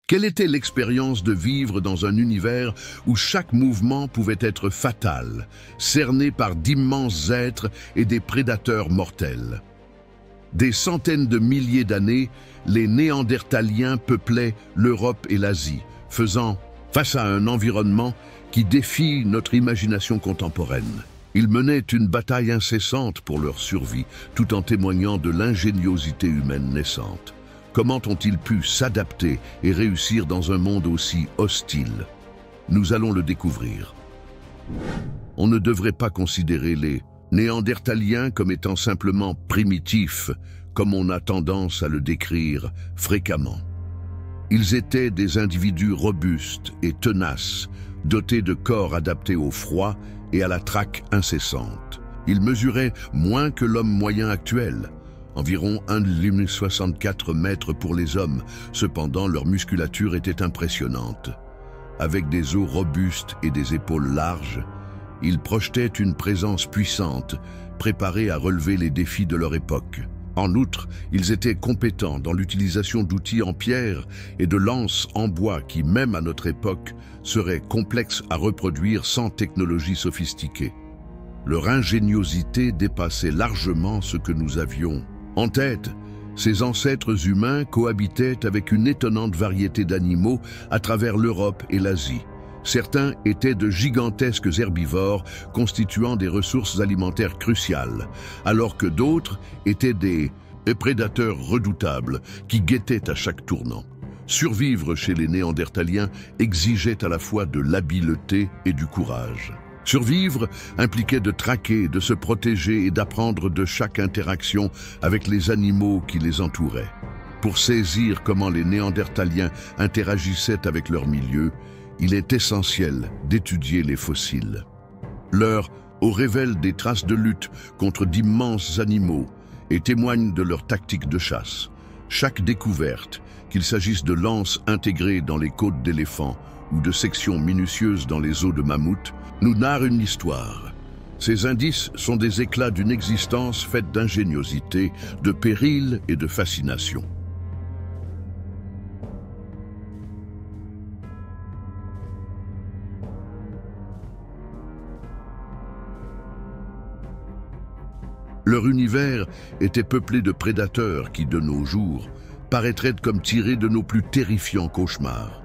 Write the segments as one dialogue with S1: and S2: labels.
S1: Quelle était l'expérience de vivre dans un univers où chaque mouvement pouvait être fatal, cerné par d'immenses êtres et des prédateurs mortels? Des centaines de milliers d'années, les Néandertaliens peuplaient l'Europe et l'Asie, faisant face à un environnement qui défie notre imagination contemporaine. Ils menaient une bataille incessante pour leur survie, tout en témoignant de l'ingéniosité humaine naissante. Comment ont-ils pu s'adapter et réussir dans un monde aussi hostile? Nous allons le découvrir. On ne devrait pas considérer les Néandertaliens comme étant simplement primitifs, comme on a tendance à le décrire fréquemment. Ils étaient des individus robustes et tenaces, dotés de corps adaptés au froid et à la traque incessante. Ils mesuraient moins que l'homme moyen actuel, environ 1,64 mètres pour les hommes. Cependant, leur musculature était impressionnante. Avec des os robustes et des épaules larges, ils projetaient une présence puissante, préparés à relever les défis de leur époque. En outre, ils étaient compétents dans l'utilisation d'outils en pierre et de lances en bois qui, même à notre époque, seraient complexes à reproduire sans technologie sophistiquée. Leur ingéniosité dépassait largement ce que nous avions en tête. Ces ancêtres humains cohabitaient avec une étonnante variété d'animaux à travers l'Europe et l'Asie. Certains étaient de gigantesques herbivores constituant des ressources alimentaires cruciales, alors que d'autres étaient des prédateurs redoutables qui guettaient à chaque tournant. Survivre chez les Néandertaliens exigeait à la fois de l'habileté et du courage. Survivre impliquait de traquer, de se protéger et d'apprendre de chaque interaction avec les animaux qui les entouraient. Pour saisir comment les Néandertaliens interagissaient avec leur milieu, il est essentiel d'étudier les fossiles. Leur eau révèle des traces de lutte contre d'immenses animaux et témoigne de leur tactique de chasse. Chaque découverte, qu'il s'agisse de lances intégrées dans les côtes d'éléphants ou de sections minutieuses dans les os de mammouth, nous narre une histoire. Ces indices sont des éclats d'une existence faite d'ingéniosité, de péril et de fascination. Leur univers était peuplé de prédateurs qui, de nos jours, paraîtraient comme tirés de nos plus terrifiants cauchemars.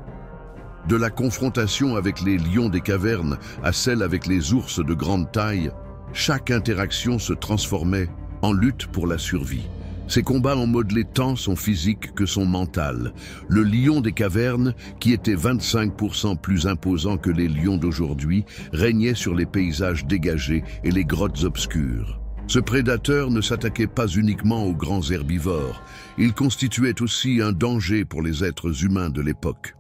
S1: De la confrontation avec les lions des cavernes à celle avec les ours de grande taille, chaque interaction se transformait en lutte pour la survie. Ces combats ont modelé tant son physique que son mental. Le lion des cavernes, qui était 25% plus imposant que les lions d'aujourd'hui, régnait sur les paysages dégagés et les grottes obscures. Ce prédateur ne s'attaquait pas uniquement aux grands herbivores, il constituait aussi un danger pour les êtres humains de l'époque.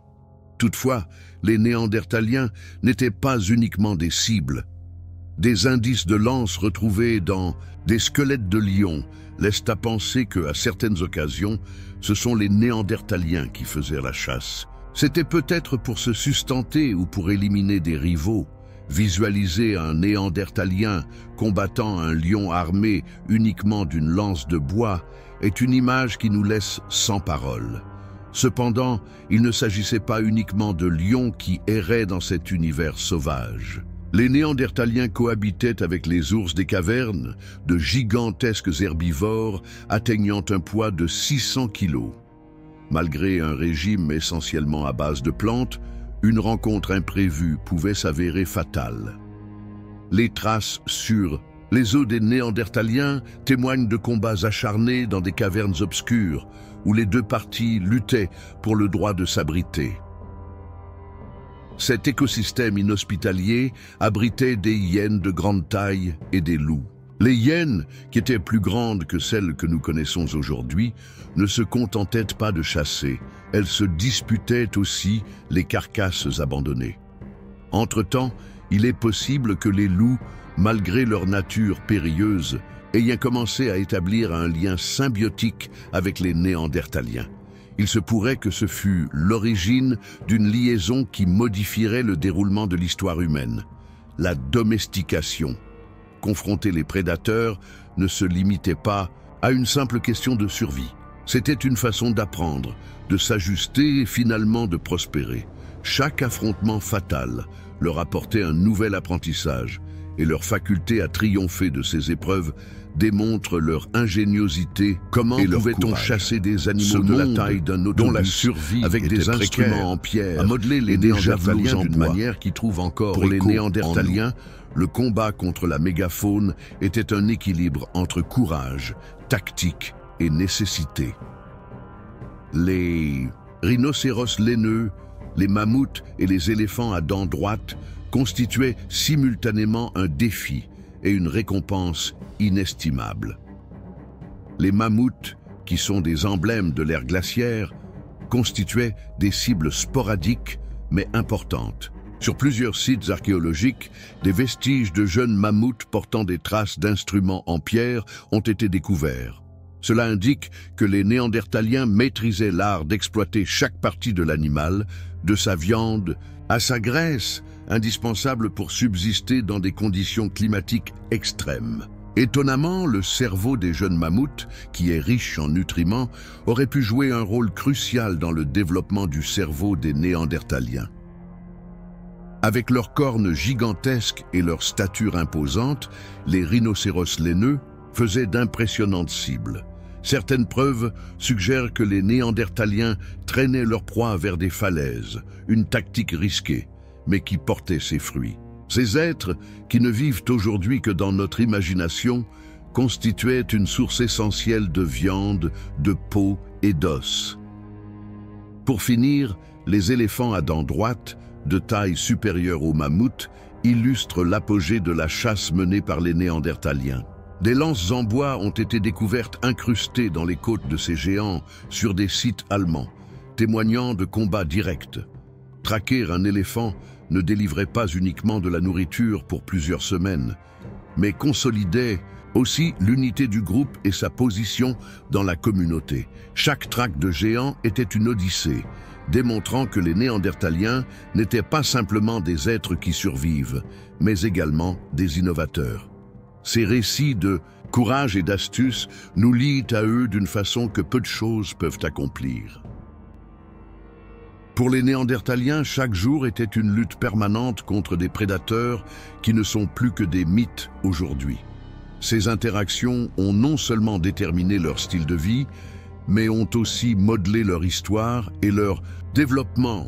S1: Toutefois, les Néandertaliens n'étaient pas uniquement des cibles. Des indices de lances retrouvés dans des squelettes de lions laissent à penser qu'à certaines occasions, ce sont les Néandertaliens qui faisaient la chasse. C'était peut-être pour se sustenter ou pour éliminer des rivaux. Visualiser un Néandertalien combattant un lion armé uniquement d'une lance de bois est une image qui nous laisse sans parole. Cependant, il ne s'agissait pas uniquement de lions qui erraient dans cet univers sauvage. Les Néandertaliens cohabitaient avec les ours des cavernes, de gigantesques herbivores atteignant un poids de 600 kilos. Malgré un régime essentiellement à base de plantes, une rencontre imprévue pouvait s'avérer fatale. Les traces sur les os des Néandertaliens témoignent de combats acharnés dans des cavernes obscures, où les deux parties luttaient pour le droit de s'abriter. Cet écosystème inhospitalier abritait des hyènes de grande taille et des loups. Les hyènes, qui étaient plus grandes que celles que nous connaissons aujourd'hui, ne se contentaient pas de chasser, elles se disputaient aussi les carcasses abandonnées. Entre-temps, il est possible que les loups, malgré leur nature périlleuse, ayant commencé à établir un lien symbiotique avec les Néandertaliens. Il se pourrait que ce fût l'origine d'une liaison qui modifierait le déroulement de l'histoire humaine. La domestication. Confronter les prédateurs ne se limitait pas à une simple question de survie. C'était une façon d'apprendre, de s'ajuster et finalement de prospérer. Chaque affrontement fatal leur apportait un nouvel apprentissage et leur faculté à triompher de ces épreuves démontre leur ingéniosité. Comment pouvait-on chasser des animaux de la taille d'un autobus, dont la survie avec des instruments en pierre, à modeler les Néandertaliens d'une manière qui trouve encore pour les Néandertaliens, le combat contre la mégafaune était un équilibre entre courage, tactique et nécessité. Les rhinocéros laineux, les mammouths et les éléphants à dents droites constituaient simultanément un défi et une récompense inestimable. Les mammouths, qui sont des emblèmes de l'ère glaciaire, constituaient des cibles sporadiques mais importantes. Sur plusieurs sites archéologiques, des vestiges de jeunes mammouths portant des traces d'instruments en pierre ont été découverts. Cela indique que les Néandertaliens maîtrisaient l'art d'exploiter chaque partie de l'animal, de sa viande à sa graisse, indispensable pour subsister dans des conditions climatiques extrêmes. Étonnamment, le cerveau des jeunes mammouths, qui est riche en nutriments, aurait pu jouer un rôle crucial dans le développement du cerveau des Néandertaliens. Avec leurs cornes gigantesques et leur stature imposante, les rhinocéros laineux faisaient d'impressionnantes cibles. Certaines preuves suggèrent que les Néandertaliens traînaient leur proie vers des falaises, une tactique risquée, mais qui portait ses fruits. Ces êtres, qui ne vivent aujourd'hui que dans notre imagination, constituaient une source essentielle de viande, de peau et d'os. Pour finir, les éléphants à dents droites, de taille supérieure aux mammouths, illustrent l'apogée de la chasse menée par les Néandertaliens. Des lances en bois ont été découvertes incrustées dans les côtes de ces géants sur des sites allemands, témoignant de combats directs. Traquer un éléphant ne délivrait pas uniquement de la nourriture pour plusieurs semaines, mais consolidait aussi l'unité du groupe et sa position dans la communauté. Chaque traque de géant était une odyssée, démontrant que les Néandertaliens n'étaient pas simplement des êtres qui survivent, mais également des innovateurs. Ces récits de courage et d'astuce nous lient à eux d'une façon que peu de choses peuvent accomplir. Pour les Néandertaliens, chaque jour était une lutte permanente contre des prédateurs qui ne sont plus que des mythes aujourd'hui. Ces interactions ont non seulement déterminé leur style de vie, mais ont aussi modelé leur histoire et leur développement.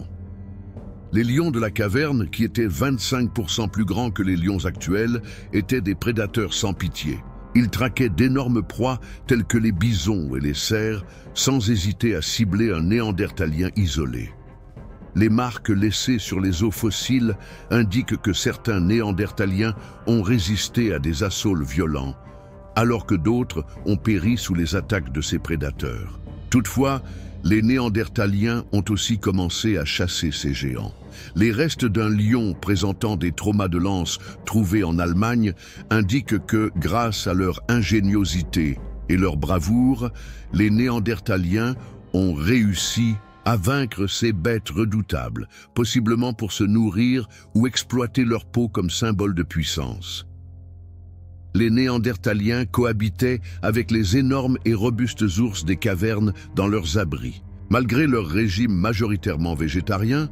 S1: Les lions de la caverne, qui étaient 25% plus grands que les lions actuels, étaient des prédateurs sans pitié. Ils traquaient d'énormes proies telles que les bisons et les cerfs, sans hésiter à cibler un Néandertalien isolé. Les marques laissées sur les os fossiles indiquent que certains Néandertaliens ont résisté à des assauts violents, alors que d'autres ont péri sous les attaques de ces prédateurs. Toutefois, les Néandertaliens ont aussi commencé à chasser ces géants. Les restes d'un lion présentant des traumas de lance trouvés en Allemagne indiquent que, grâce à leur ingéniosité et leur bravoure, les Néandertaliens ont réussi à vaincre ces bêtes redoutables, possiblement pour se nourrir ou exploiter leur peau comme symbole de puissance. Les Néandertaliens cohabitaient avec les énormes et robustes ours des cavernes dans leurs abris. Malgré leur régime majoritairement végétarien,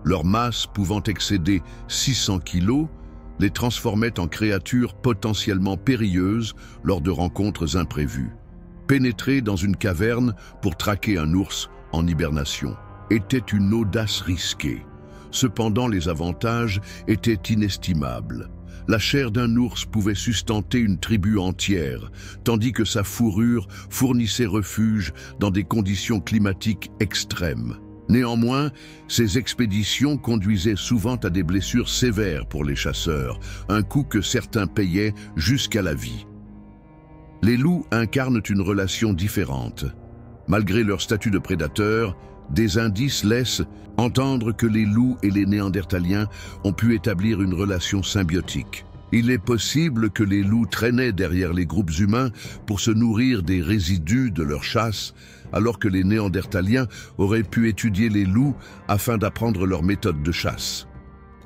S1: leur masse pouvant excéder 600 kg, les transformait en créatures potentiellement périlleuses lors de rencontres imprévues. Pénétrer dans une caverne pour traquer un ours en hibernation était une audace risquée. Cependant, les avantages étaient inestimables. La chair d'un ours pouvait sustenter une tribu entière, tandis que sa fourrure fournissait refuge dans des conditions climatiques extrêmes. Néanmoins, ces expéditions conduisaient souvent à des blessures sévères pour les chasseurs, un coût que certains payaient jusqu'à la vie. Les loups incarnent une relation différente. Malgré leur statut de prédateur, des indices laissent entendre que les loups et les Néandertaliens ont pu établir une relation symbiotique. Il est possible que les loups traînaient derrière les groupes humains pour se nourrir des résidus de leur chasse, alors que les Néandertaliens auraient pu étudier les loups afin d'apprendre leur méthode de chasse.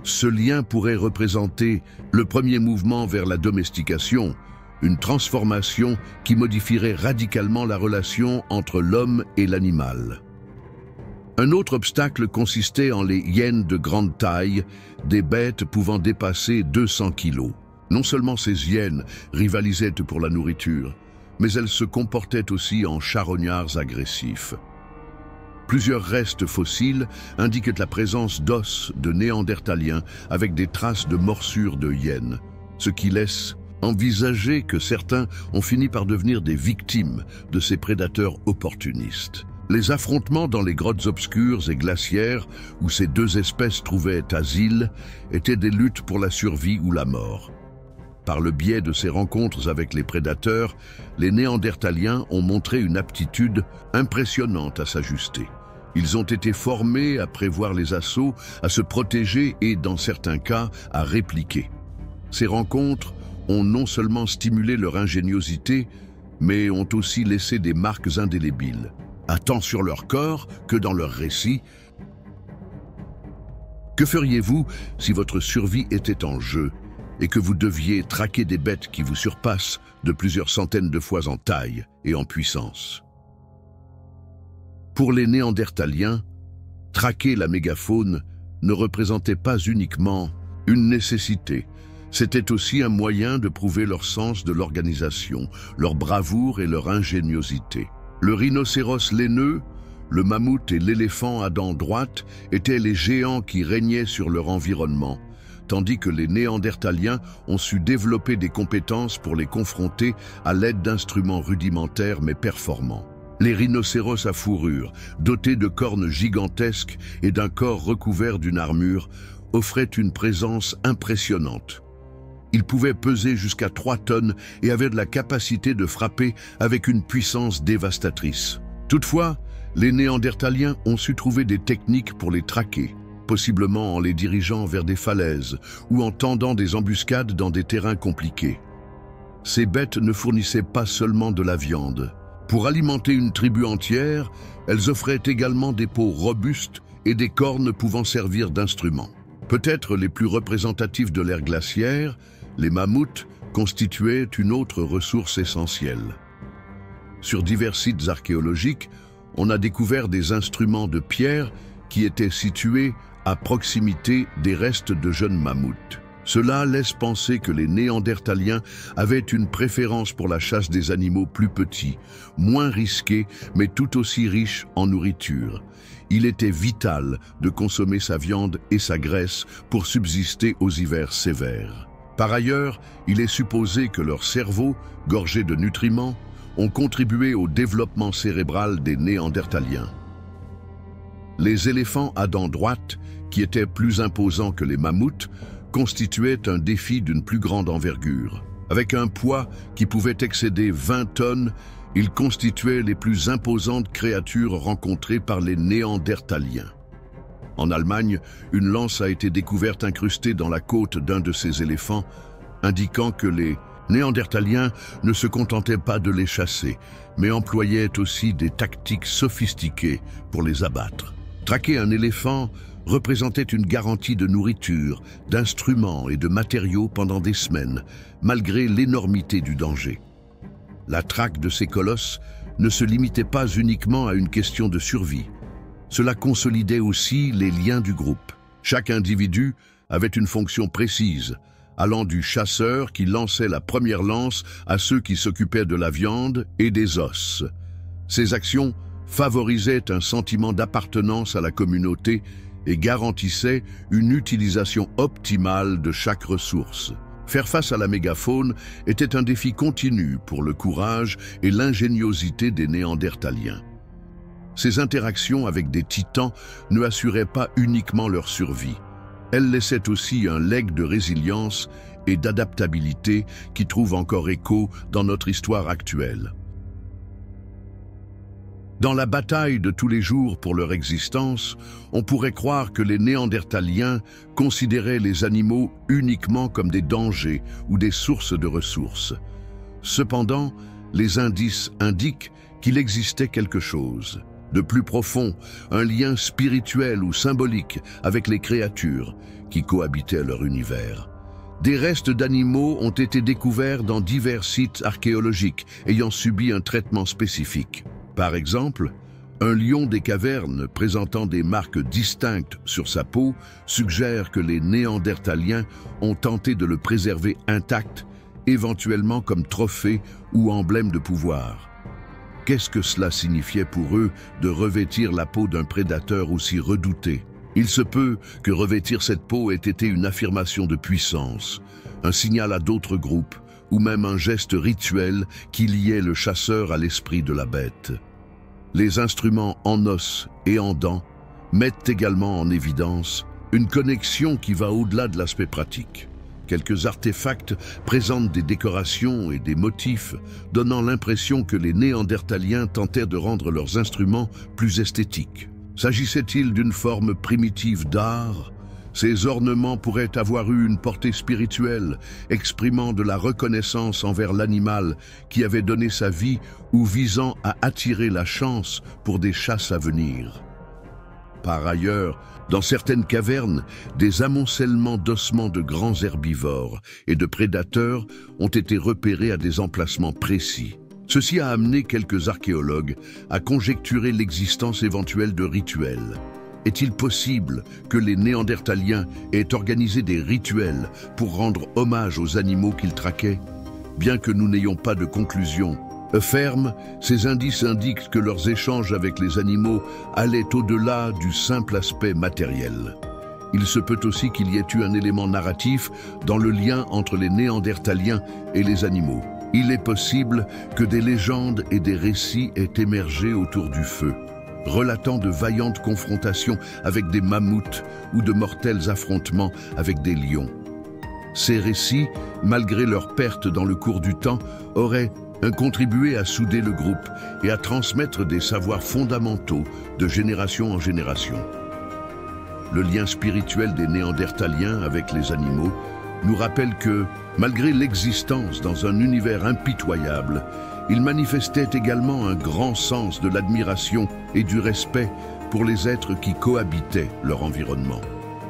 S1: Ce lien pourrait représenter le premier mouvement vers la domestication, une transformation qui modifierait radicalement la relation entre l'homme et l'animal. Un autre obstacle consistait en les hyènes de grande taille, des bêtes pouvant dépasser 200 kilos. Non seulement ces hyènes rivalisaient pour la nourriture, mais elles se comportaient aussi en charognards agressifs. Plusieurs restes fossiles indiquent la présence d'os de néandertaliens avec des traces de morsures de hyènes, ce qui laisse envisager que certains ont fini par devenir des victimes de ces prédateurs opportunistes. Les affrontements dans les grottes obscures et glaciaires, où ces deux espèces trouvaient asile, étaient des luttes pour la survie ou la mort. Par le biais de ces rencontres avec les prédateurs, les Néandertaliens ont montré une aptitude impressionnante à s'ajuster. Ils ont été formés à prévoir les assauts, à se protéger et, dans certains cas, à répliquer. Ces rencontres ont non seulement stimulé leur ingéniosité, mais ont aussi laissé des marques indélébiles, tant sur leur corps que dans leurs récits. Que feriez-vous si votre survie était en jeu et que vous deviez traquer des bêtes qui vous surpassent de plusieurs centaines de fois en taille et en puissance? Pour les Néandertaliens, traquer la mégafaune ne représentait pas uniquement une nécessité, c'était aussi un moyen de prouver leur sens de l'organisation, leur bravoure et leur ingéniosité. Le rhinocéros laineux, le mammouth et l'éléphant à dents droites étaient les géants qui régnaient sur leur environnement, tandis que les Néandertaliens ont su développer des compétences pour les confronter à l'aide d'instruments rudimentaires mais performants. Les rhinocéros à fourrure, dotés de cornes gigantesques et d'un corps recouvert d'une armure, offraient une présence impressionnante. Ils pouvaient peser jusqu'à 3 tonnes et avaient de la capacité de frapper avec une puissance dévastatrice. Toutefois, les Néandertaliens ont su trouver des techniques pour les traquer, possiblement en les dirigeant vers des falaises ou en tendant des embuscades dans des terrains compliqués. Ces bêtes ne fournissaient pas seulement de la viande. Pour alimenter une tribu entière, elles offraient également des peaux robustes et des cornes pouvant servir d'instruments. Peut-être les plus représentatifs de l'ère glaciaire, les mammouths constituaient une autre ressource essentielle. Sur divers sites archéologiques, on a découvert des instruments de pierre qui étaient situés à proximité des restes de jeunes mammouths. Cela laisse penser que les Néandertaliens avaient une préférence pour la chasse des animaux plus petits, moins risqués, mais tout aussi riches en nourriture. Il était vital de consommer sa viande et sa graisse pour subsister aux hivers sévères. Par ailleurs, il est supposé que leurs cerveaux, gorgés de nutriments, ont contribué au développement cérébral des Néandertaliens. Les éléphants à dents droites, qui étaient plus imposants que les mammouths, constituaient un défi d'une plus grande envergure. Avec un poids qui pouvait excéder 20 tonnes, ils constituaient les plus imposantes créatures rencontrées par les Néandertaliens. En Allemagne, une lance a été découverte incrustée dans la côte d'un de ces éléphants, indiquant que les Néandertaliens ne se contentaient pas de les chasser, mais employaient aussi des tactiques sophistiquées pour les abattre. Traquer un éléphant représentait une garantie de nourriture, d'instruments et de matériaux pendant des semaines, malgré l'énormité du danger. La traque de ces colosses ne se limitait pas uniquement à une question de survie. Cela consolidait aussi les liens du groupe. Chaque individu avait une fonction précise, allant du chasseur qui lançait la première lance à ceux qui s'occupaient de la viande et des os. Ces actions favorisaient un sentiment d'appartenance à la communauté et garantissaient une utilisation optimale de chaque ressource. Faire face à la mégafaune était un défi continu pour le courage et l'ingéniosité des Néandertaliens. Ces interactions avec des titans ne assuraient pas uniquement leur survie. Elles laissaient aussi un legs de résilience et d'adaptabilité qui trouve encore écho dans notre histoire actuelle. Dans la bataille de tous les jours pour leur existence, on pourrait croire que les Néandertaliens considéraient les animaux uniquement comme des dangers ou des sources de ressources. Cependant, les indices indiquent qu'il existait quelque chose de plus profond, un lien spirituel ou symbolique avec les créatures qui cohabitaient leur univers. Des restes d'animaux ont été découverts dans divers sites archéologiques ayant subi un traitement spécifique. Par exemple, un lion des cavernes présentant des marques distinctes sur sa peau suggère que les Néandertaliens ont tenté de le préserver intact, éventuellement comme trophée ou emblème de pouvoir. Qu'est-ce que cela signifiait pour eux de revêtir la peau d'un prédateur aussi redouté? Il se peut que revêtir cette peau ait été une affirmation de puissance, un signal à d'autres groupes, ou même un geste rituel qui liait le chasseur à l'esprit de la bête. Les instruments en os et en dents mettent également en évidence une connexion qui va au-delà de l'aspect pratique. Quelques artefacts présentent des décorations et des motifs, donnant l'impression que les Néandertaliens tentèrent de rendre leurs instruments plus esthétiques. S'agissait-il d'une forme primitive d'art? Ces ornements pourraient avoir eu une portée spirituelle, exprimant de la reconnaissance envers l'animal qui avait donné sa vie ou visant à attirer la chance pour des chasses à venir. Par ailleurs, dans certaines cavernes, des amoncellements d'ossements de grands herbivores et de prédateurs ont été repérés à des emplacements précis. Ceci a amené quelques archéologues à conjecturer l'existence éventuelle de rituels. Est-il possible que les Néandertaliens aient organisé des rituels pour rendre hommage aux animaux qu'ils traquaient? Bien que nous n'ayons pas de conclusion ferme, ces indices indiquent que leurs échanges avec les animaux allaient au-delà du simple aspect matériel. Il se peut aussi qu'il y ait eu un élément narratif dans le lien entre les Néandertaliens et les animaux. Il est possible que des légendes et des récits aient émergé autour du feu, relatant de vaillantes confrontations avec des mammouths ou de mortels affrontements avec des lions. Ces récits, malgré leur perte dans le cours du temps, auraient contribué à souder le groupe et à transmettre des savoirs fondamentaux de génération en génération. Le lien spirituel des Néandertaliens avec les animaux nous rappelle que, malgré l'existence dans un univers impitoyable, ils manifestaient également un grand sens de l'admiration et du respect pour les êtres qui cohabitaient leur environnement.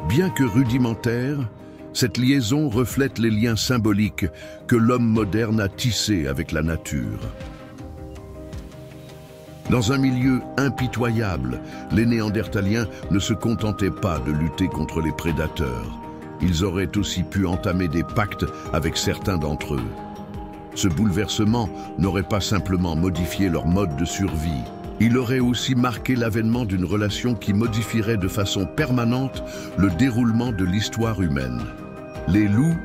S1: Bien que rudimentaire, cette liaison reflète les liens symboliques que l'homme moderne a tissés avec la nature. Dans un milieu impitoyable, les Néandertaliens ne se contentaient pas de lutter contre les prédateurs. Ils auraient aussi pu entamer des pactes avec certains d'entre eux. Ce bouleversement n'aurait pas simplement modifié leur mode de survie. Il aurait aussi marqué l'avènement d'une relation qui modifierait de façon permanente le déroulement de l'histoire humaine. Les loups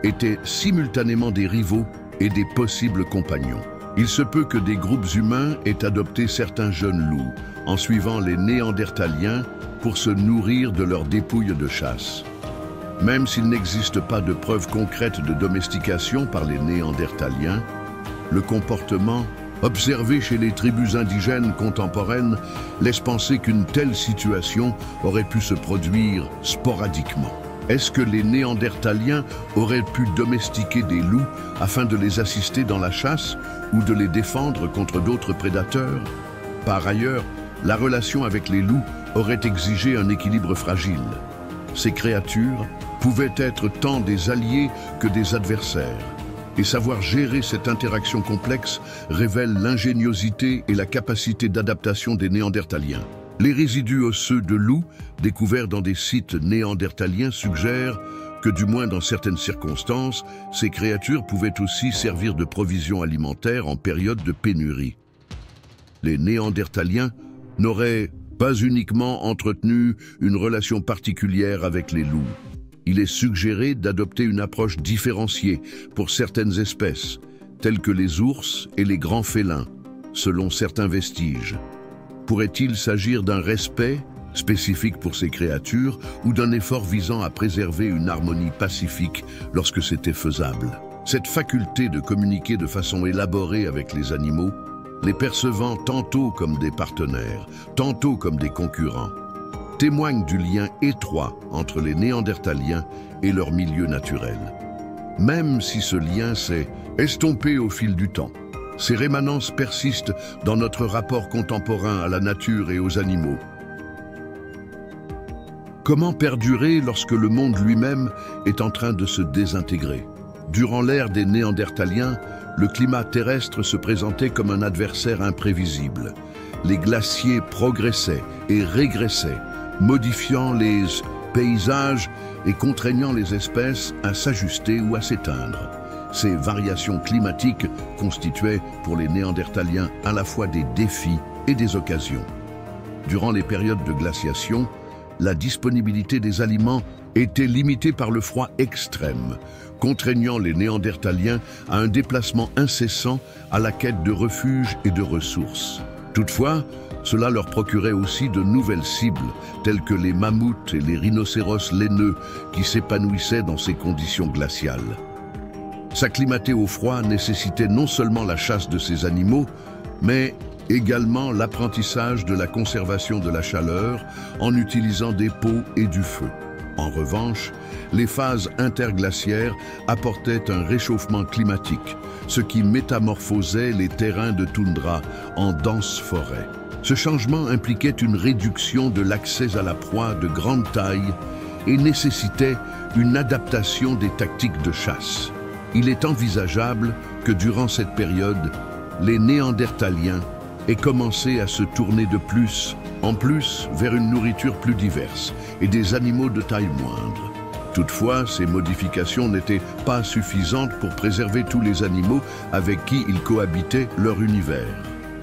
S1: étaient simultanément des rivaux et des possibles compagnons. Il se peut que des groupes humains aient adopté certains jeunes loups, en suivant les Néandertaliens pour se nourrir de leurs dépouilles de chasse. Même s'il n'existe pas de preuves concrètes de domestication par les Néandertaliens, le comportement observé chez les tribus indigènes contemporaines laisse penser qu'une telle situation aurait pu se produire sporadiquement. Est-ce que les Néandertaliens auraient pu domestiquer des loups afin de les assister dans la chasse ou de les défendre contre d'autres prédateurs? Par ailleurs, la relation avec les loups aurait exigé un équilibre fragile. Ces créatures pouvaient être tant des alliés que des adversaires. Et savoir gérer cette interaction complexe révèle l'ingéniosité et la capacité d'adaptation des Néandertaliens. Les résidus osseux de loups découverts dans des sites néandertaliens suggèrent que, du moins dans certaines circonstances, ces créatures pouvaient aussi servir de provisions alimentaires en période de pénurie. Les Néandertaliens n'auraient pas uniquement entretenu une relation particulière avec les loups. Il est suggéré d'adopter une approche différenciée pour certaines espèces, telles que les ours et les grands félins, selon certains vestiges. Pourrait-il s'agir d'un respect spécifique pour ces créatures ou d'un effort visant à préserver une harmonie pacifique lorsque c'était faisable? Cette faculté de communiquer de façon élaborée avec les animaux, les percevant tantôt comme des partenaires, tantôt comme des concurrents, témoigne du lien étroit entre les Néandertaliens et leur milieu naturel. Même si ce lien s'est estompé au fil du temps, ces rémanences persistent dans notre rapport contemporain à la nature et aux animaux. Comment perdurer lorsque le monde lui-même est en train de se désintégrer? Durant l'ère des Néandertaliens, le climat terrestre se présentait comme un adversaire imprévisible. Les glaciers progressaient et régressaient, modifiant les paysages et contraignant les espèces à s'ajuster ou à s'éteindre. Ces variations climatiques constituaient pour les Néandertaliens à la fois des défis et des occasions. Durant les périodes de glaciation, la disponibilité des aliments était limitée par le froid extrême, contraignant les Néandertaliens à un déplacement incessant à la quête de refuges et de ressources. Toutefois, cela leur procurait aussi de nouvelles cibles, telles que les mammouths et les rhinocéros laineux qui s'épanouissaient dans ces conditions glaciales. S'acclimater au froid nécessitait non seulement la chasse de ces animaux, mais également l'apprentissage de la conservation de la chaleur en utilisant des pots et du feu. En revanche, les phases interglaciaires apportaient un réchauffement climatique, ce qui métamorphosait les terrains de toundra en denses forêts. Ce changement impliquait une réduction de l'accès à la proie de grande taille et nécessitait une adaptation des tactiques de chasse. Il est envisageable que durant cette période, les Néandertaliens aient commencé à se tourner de plus en plus vers une nourriture plus diverse et des animaux de taille moindre. Toutefois, ces modifications n'étaient pas suffisantes pour préserver tous les animaux avec qui ils cohabitaient leur univers.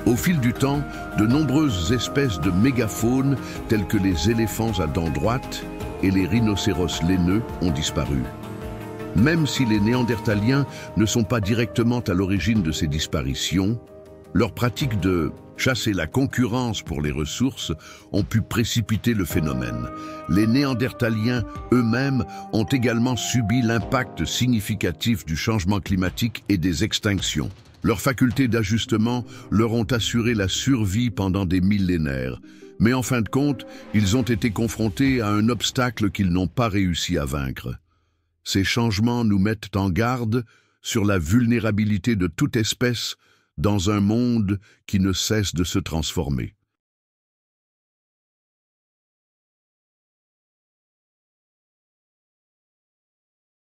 S1: Au fil du temps, de nombreuses espèces de mégafaunes telles que les éléphants à dents droites et les rhinocéros laineux ont disparu. Même si les Néandertaliens ne sont pas directement à l'origine de ces disparitions, leur pratique de chasser la concurrence pour les ressources ont pu précipiter le phénomène. Les Néandertaliens eux-mêmes ont également subi l'impact significatif du changement climatique et des extinctions. Leurs facultés d'ajustement leur ont assuré la survie pendant des millénaires. Mais en fin de compte, ils ont été confrontés à un obstacle qu'ils n'ont pas réussi à vaincre. Ces changements nous mettent en garde sur la vulnérabilité de toute espèce dans un monde qui ne cesse de se transformer.